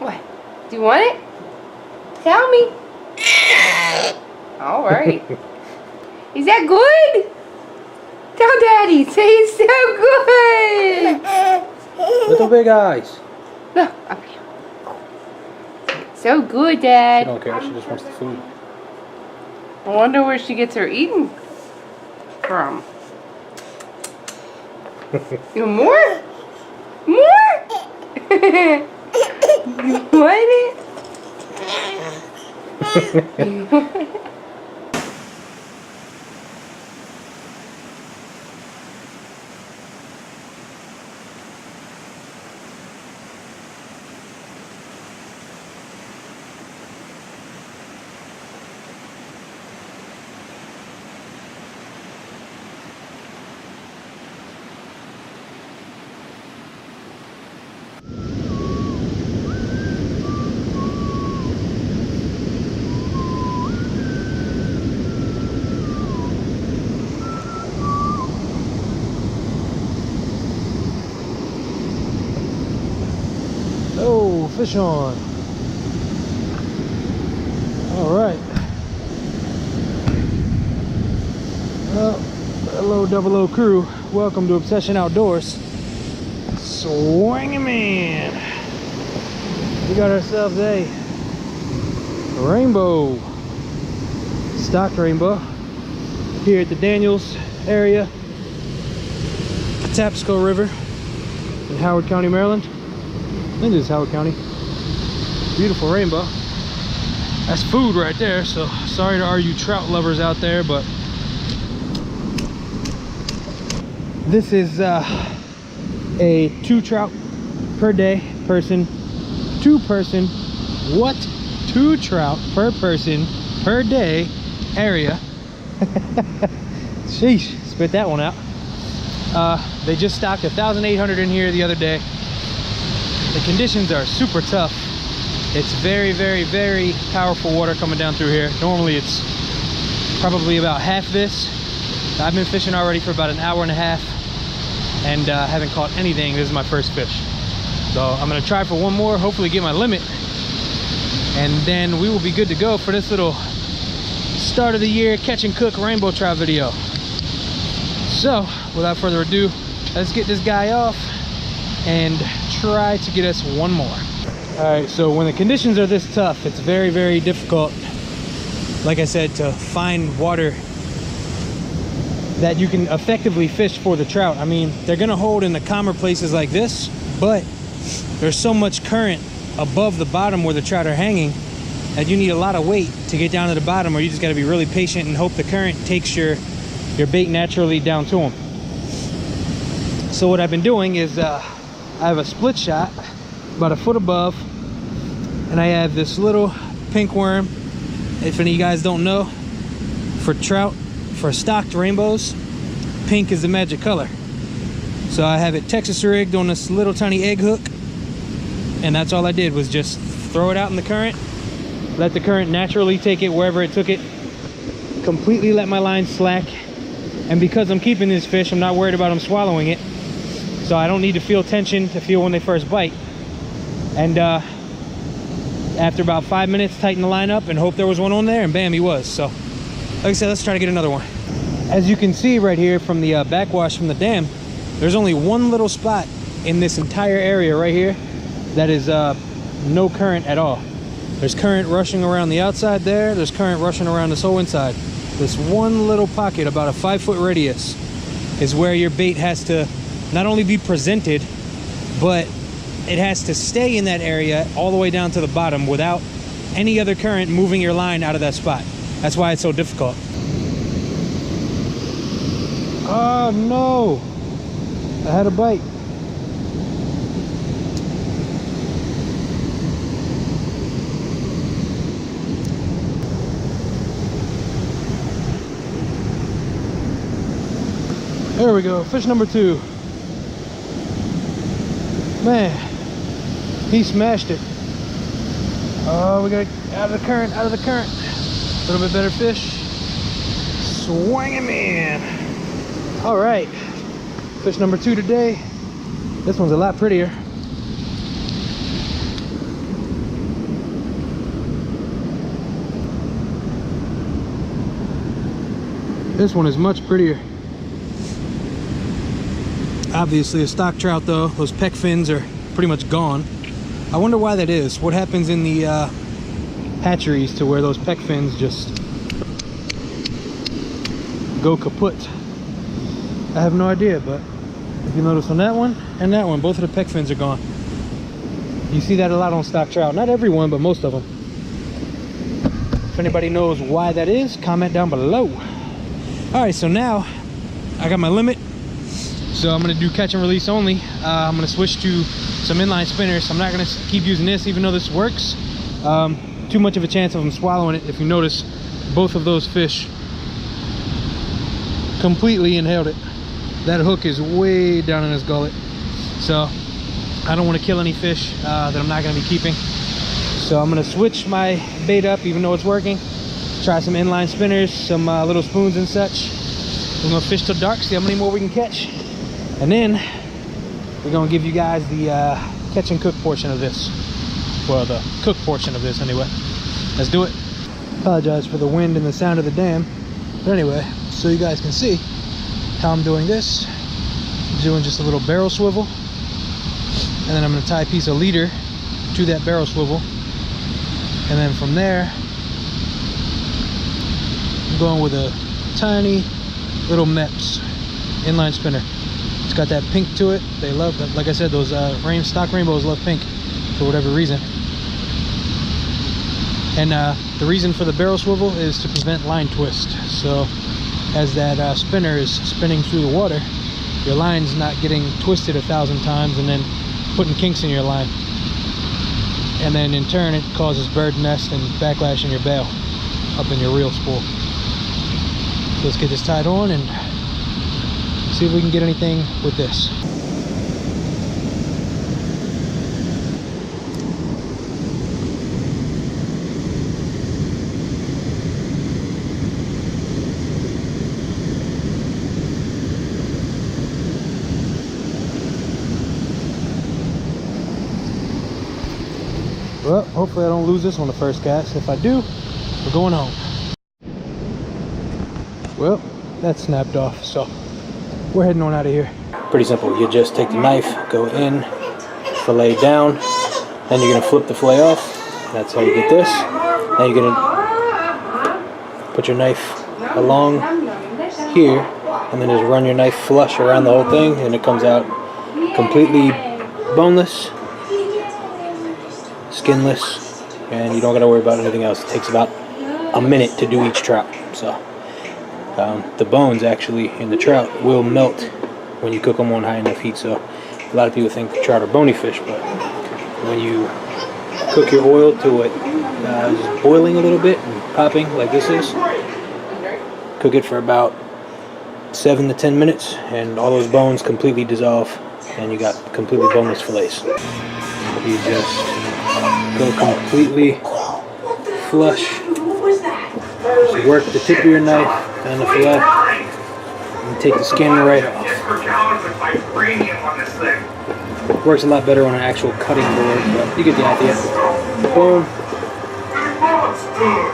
What? Do you want it? Tell me. All right. Is that good? Tell Daddy. Say it's so good. Little big eyes. Look up here. It's so good, Dad. She don't care. She just wants the food. I wonder where she gets her eating from. You want more? More? You want it? You want it? Oh, fish on. All right. Well, hello, 00 crew. Welcome to Obsession Outdoors. Swing 'em in. We got ourselves a rainbow, stocked rainbow, here at the Daniels area, Patapsco River in Howard County, Maryland. I think this is Howard County. Beautiful rainbow. That's food right there, so sorry to all you trout lovers out there, but this is a 2 trout per day person, 2 person, what? 2 trout per person per day area. Sheesh, spit that one out. They just stocked 1,800 in here the other day. The conditions are super tough. It's very, very, very powerful water coming down through here. Normally it's probably about half this. I've been fishing already for about an hour and a half and haven't caught anything. This is my first fish. So I'm gonna try for one more, hopefully get my limit. And then we will be good to go for this little start of the year catch and cook rainbow trout video. So without further ado, let's get this guy off and try to get us one more. All right, so when the conditions are this tough, it's very, very difficult, like I said, to find water that you can effectively fish for the trout. I mean, they're gonna hold in the calmer places like this, but there's so much current above the bottom where the trout are hanging that you need a lot of weight to get down to the bottom, or you just gotta be really patient and hope the current takes your bait naturally down to them. So what I've been doing is I have a split shot about a foot above, and I have this little pink worm. If any of you guys don't know, for trout, for stocked rainbows, pink is the magic color. So I have it Texas rigged on this little tiny egg hook, and that's all I did was just throw it out in the current, let the current naturally take it wherever it took it, completely let my line slack. And because I'm keeping this fish, I'm not worried about them swallowing it, so I don't need to feel tension to feel when they first bite. And after about 5 minutes, tighten the line up and hope there was one on there, and bam, he was. So like I said, let's try to get another one. As you can see right here from the backwash from the dam, there's only one little spot in this entire area right here that is no current at all. There's current rushing around the outside there, there's current rushing around this whole inside. This one little pocket, about a 5-foot radius, is where your bait has to not only be presented, but it has to stay in that area all the way down to the bottom without any other current moving your line out of that spot. That's why it's so difficult. Oh no, I had a bite. There we go, fish number 2. Man, he smashed it. Oh, we got out of the current, out of the current. A little bit better fish. Swing him in. All right, fish number 2 today. This one's a lot prettier. This one is much prettier. Obviously a stock trout though, those pec fins are pretty much gone. I wonder why that is. What happens in the hatcheries to where those pec fins just go kaput? I have no idea, but if you notice on that one and that one, both of the pec fins are gone. You see that a lot on stock trout. Not everyone, but most of them. If anybody knows why that is, comment down below. All right, so now I got my limit. So I'm gonna do catch and release only. I'm gonna switch to some inline spinners. I'm not gonna keep using this, even though this works. Too much of a chance of them swallowing it. If you notice, both of those fish completely inhaled it. That hook is way down in his gullet. So I don't want to kill any fish that I'm not going to be keeping. So I'm going to switch my bait up, even though it's working. Try some inline spinners, some little spoons and such. We're going to fish till dark, see how many more we can catch. And then we're going to give you guys the catch and cook portion of this. Well, the cook portion of this anyway. Let's do it. Apologize for the wind and the sound of the dam. But anyway, so you guys can see how I'm doing this. I'm doing just a little barrel swivel. And then I'm going to tie a piece of leader to that barrel swivel. And then from there, I'm going with a tiny little Meps inline spinner. It's got that pink to it. They love, like I said, those stock rainbows love pink for whatever reason. And the reason for the barrel swivel is to prevent line twist. So as that spinner is spinning through the water, your line's not getting twisted 1,000 times and then putting kinks in your line. And then in turn it causes bird nest and backlash in your bail up in your reel spool. So let's get this tied on and see if we can get anything with this. Well, hopefully I don't lose this on the first cast. If I do, we're going home. Well, that snapped off, so we're heading on out of here. Pretty simple. You just take the knife, go in, fillet down, then you're gonna flip the fillet off. That's how you get this. Then you're gonna put your knife along here, and then just run your knife flush around the whole thing, and it comes out completely boneless, skinless, and you don't gotta worry about anything else. It takes about a minute to do each trout. So the bones actually in the trout will melt when you cook them on high enough heat. So a lot of people think the trout are bony fish, but when you cook your oil to it is boiling a little bit and popping like this is, cook it for about 7 to 10 minutes and all those bones completely dissolve and you got completely boneless fillets. You just go completely flush. Just work the tip of your knife down the fillet and take the skin right off. Works a lot better on an actual cutting board, but you get the idea. Boom.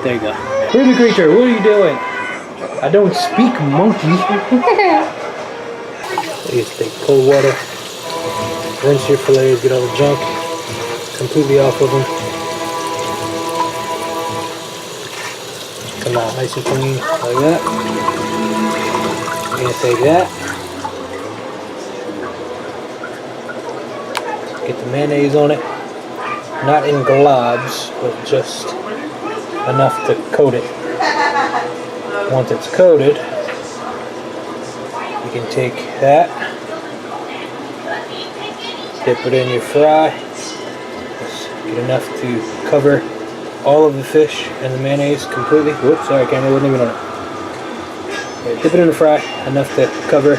There you go. Baby creature, what are you doing? I don't speak monkey. You just take cold water, rinse your fillets, get all the junk completely off of them. Come out nice and clean like that. I'm gonna take that. Get the mayonnaise on it. Not in globs, but just enough to coat it. Once it's coated, you can take that, dip it in your fry. Just get enough to cover all of the fish and the mayonnaise completely. Whoops, sorry, camera wasn't even on it. Okay, dip it in the fry, enough to cover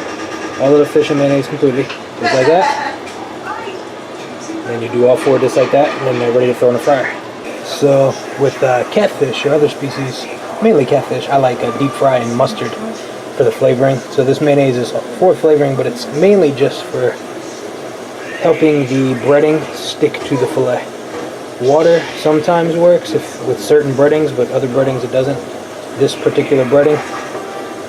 all of the fish and mayonnaise completely, just like that. Then you do all four just like that, and then they're ready to throw in the fryer. So with catfish or other species, mainly catfish, I like a deep fry in mustard for the flavoring. So this mayonnaise is for flavoring, but it's mainly just for helping the breading stick to the fillet. Water sometimes works with certain breadings, but other breadings it doesn't. This particular breading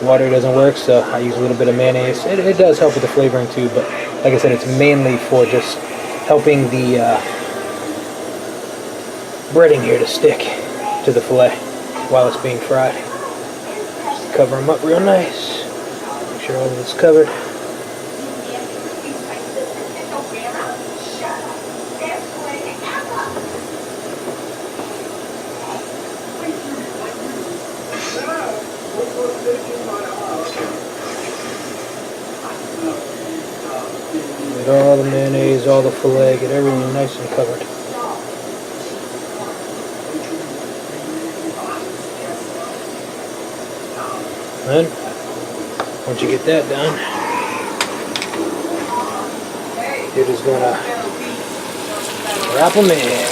Water doesn't work, so I use a little bit of mayonnaise. It does help with the flavoring too, but like I said, it's mainly for just helping the breading here to stick to the filet while it's being fried. Just cover them up real nice. Make sure all of it's covered. Get all the mayonnaise, all the filet, get everything nice and covered. Then, once you get that done, you're just gonna wrap them in.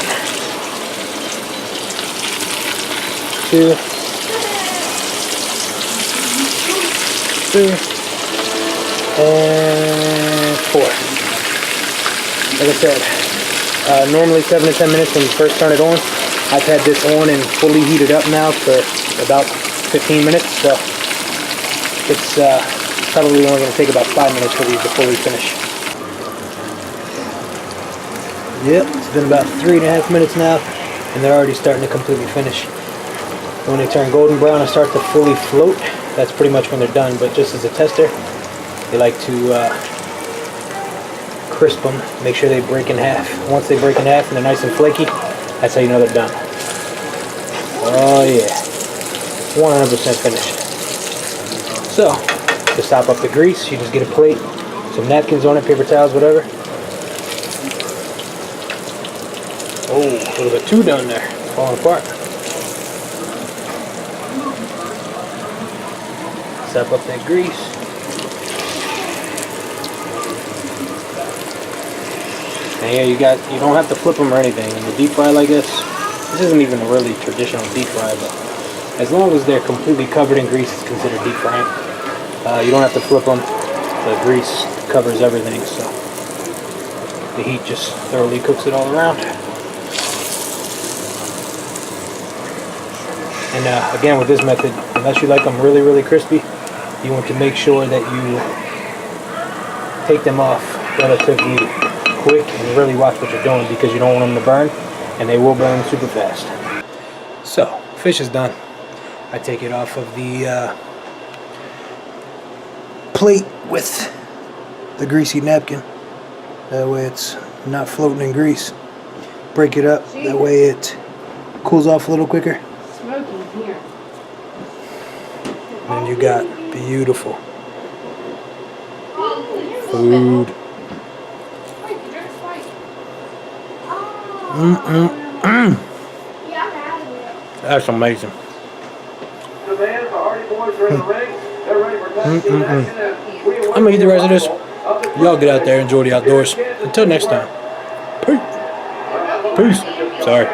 2, 3, and 4. Like I said, normally 7 to 10 minutes when you first turn it on. I've had this on and fully heated up now for about 15 minutes, so it's probably only going to take about 5 minutes for these to fully finish. Yep, it's been about 3.5 minutes now, and they're already starting to completely finish. When they turn golden brown and start to fully float, that's pretty much when they're done. But just as a tester, they like to crisp them, make sure they break in half. Once they break in half and they're nice and flaky, that's how you know they're done. Oh yeah, 100% finished. So, to sop up the grease, you just get a plate, some napkins on it, paper towels, whatever. Oh, a little bit too done there, it's falling apart. Sop up that grease. And yeah, you don't have to flip them or anything. In the deep fry like this isn't even a really traditional deep fry, but as long as they're completely covered in grease, it's considered deep frying. You don't have to flip them. The grease covers everything, so the heat just thoroughly cooks it all around. And again, with this method, unless you like them really, really crispy, you want to make sure that you take them off relatively quick and really watch what you're doing, because you don't want them to burn, and they will burn super fast. So, fish is done. I take it off of the plate with the greasy napkin. That way it's not floating in grease. Break it up, that way it cools off a little quicker. Smoking here. And you got beautiful food. That's amazing. I'm gonna eat the rest of this. Y'all get out there, enjoy the outdoors. Until next time. Peace. Sorry.